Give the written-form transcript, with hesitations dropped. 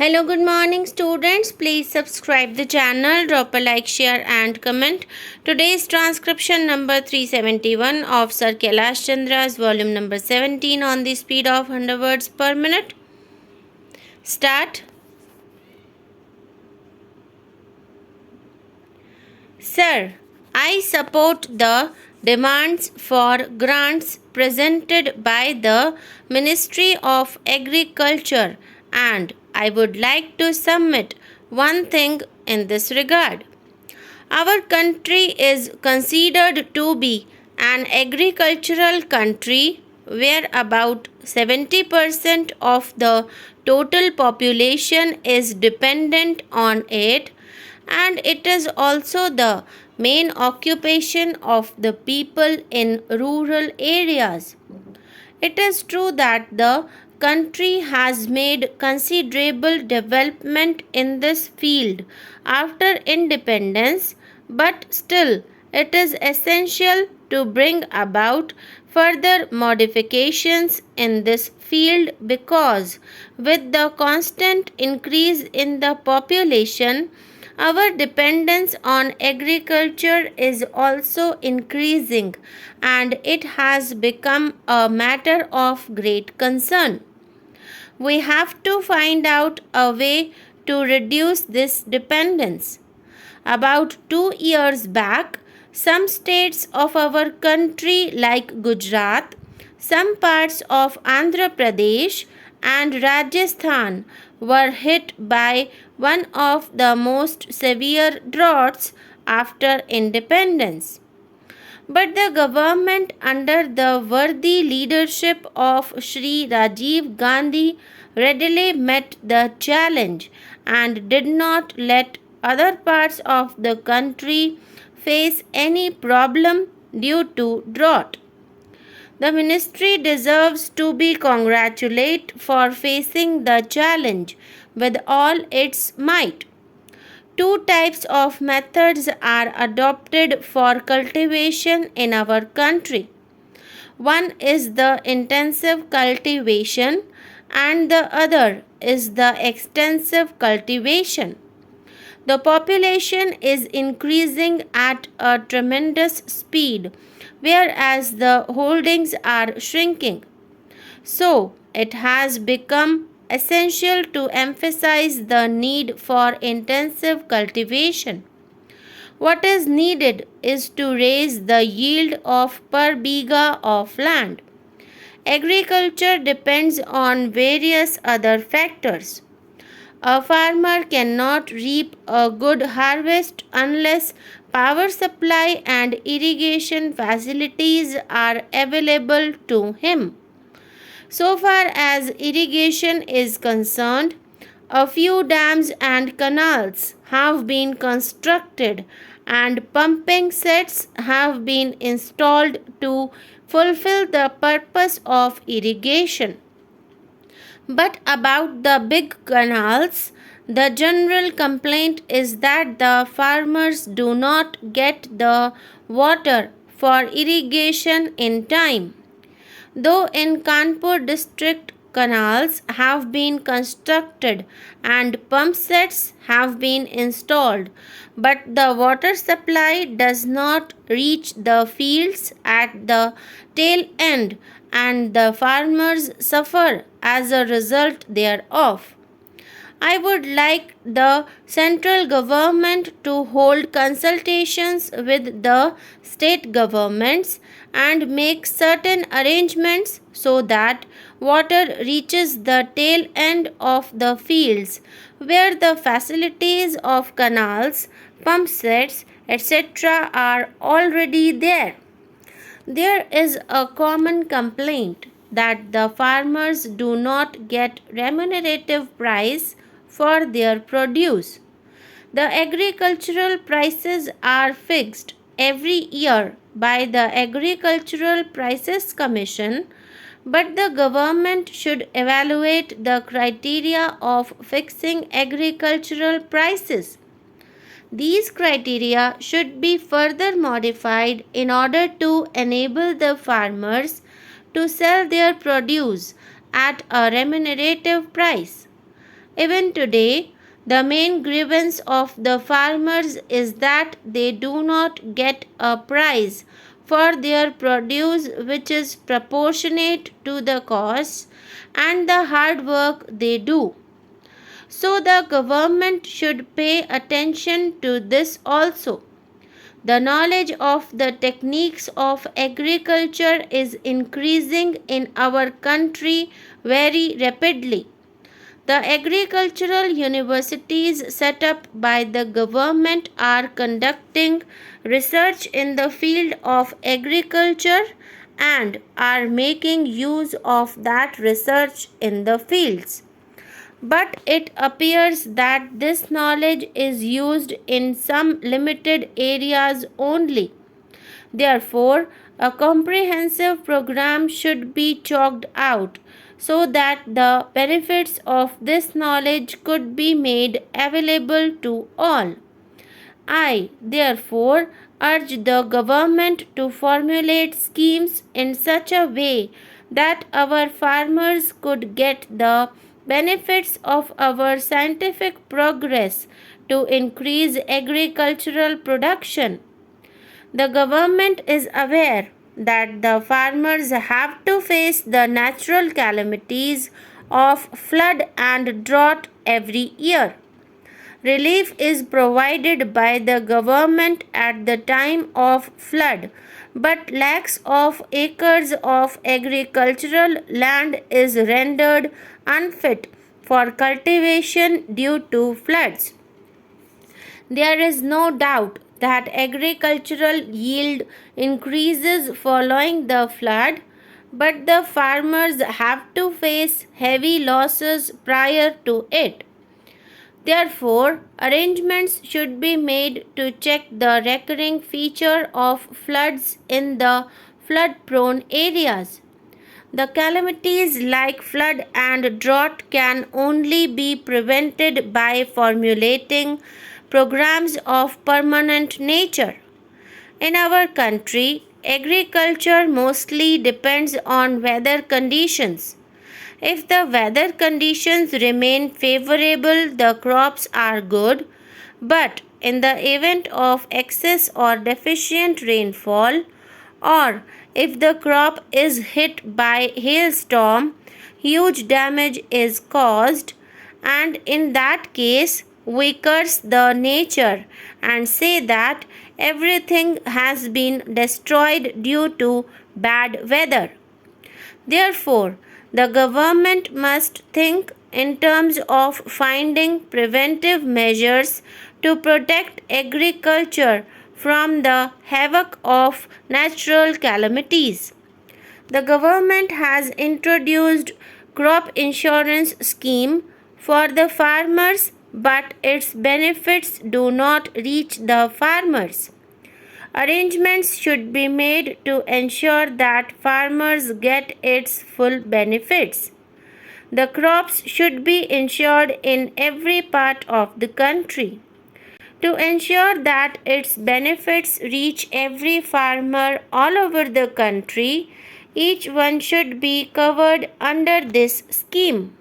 Hello, good morning students. Please subscribe the channel, drop a like, share and comment. Today's transcription number 371 of Sir Kailash Chandra's volume number 17 on the speed of 100 words per minute. Start. Sir, I support the demands for grants presented by the Ministry of Agriculture and I would like to submit one thing in this regard. Our country is considered to be an agricultural country where about 70% of the total population is dependent on it, and it is also the main occupation of the people in rural areas. It is true that the country has made considerable development in this field after independence, but still it is essential to bring about further modifications in this field because with the constant increase in the population, our dependence on agriculture is also increasing and it has become a matter of great concern. We have to find out a way to reduce this dependence. About 2 years back, some states of our country like Gujarat, some parts of Andhra Pradesh and Rajasthan were hit by one of the most severe droughts after independence. But the government under the worthy leadership of Shri Rajiv Gandhi readily met the challenge and did not let other parts of the country face any problem due to drought. The ministry deserves to be congratulated for facing the challenge with all its might. Two types of methods are adopted for cultivation in our country. One is the intensive cultivation and the other is the extensive cultivation. The population is increasing at a tremendous speed, whereas the holdings are shrinking. So, it has become essential to emphasize the need for intensive cultivation. What is needed is to raise the yield of per biga of land. Agriculture depends on various other factors. A farmer cannot reap a good harvest unless power supply and irrigation facilities are available to him. So far as irrigation is concerned, a few dams and canals have been constructed and pumping sets have been installed to fulfill the purpose of irrigation. But about the big canals, the general complaint is that the farmers do not get the water for irrigation in time. Though in Kanpur district canals have been constructed and pump sets have been installed, but the water supply does not reach the fields at the tail end and the farmers suffer as a result thereof. I would like the central government to hold consultations with the state governments and make certain arrangements so that water reaches the tail end of the fields where the facilities of canals, pump sets, etc. are already there. There is a common complaint that the farmers do not get remunerative price for their produce. The agricultural prices are fixed every year by the Agricultural Prices Commission, but the government should evaluate the criteria of fixing agricultural prices. These criteria should be further modified in order to enable the farmers to sell their produce at a remunerative price. Even today, the main grievance of the farmers is that they do not get a price for their produce which is proportionate to the cost and the hard work they do. So, the government should pay attention to this also. The knowledge of the techniques of agriculture is increasing in our country very rapidly. The agricultural universities set up by the government are conducting research in the field of agriculture and are making use of that research in the fields. But it appears that this knowledge is used in some limited areas only. Therefore, a comprehensive program should be chalked out so that the benefits of this knowledge could be made available to all. I, therefore, urge the government to formulate schemes in such a way that our farmers could get the benefits of our scientific progress to increase agricultural production. The government is aware that the farmers have to face the natural calamities of flood and drought every year. Relief is provided by the government at the time of flood, but lakhs of acres of agricultural land is rendered unfit for cultivation due to floods. There is no doubt that agricultural yield increases following the flood, but the farmers have to face heavy losses prior to it. Therefore, arrangements should be made to check the recurring feature of floods in the flood prone areas. The calamities like flood and drought can only be prevented by formulating programs of permanent nature. In our country, agriculture mostly depends on weather conditions. If the weather conditions remain favorable, the crops are good, but in the event of excess or deficient rainfall, or if the crop is hit by hailstorm, huge damage is caused, and in that case, we curse the nature and say that everything has been destroyed due to bad weather. Therefore, the government must think in terms of finding preventive measures to protect agriculture from the havoc of natural calamities. The government has introduced crop insurance scheme for the farmers, but its benefits do not reach the farmers. Arrangements should be made to ensure that farmers get its full benefits. The crops should be insured in every part of the country. To ensure that its benefits reach every farmer all over the country, each one should be covered under this scheme.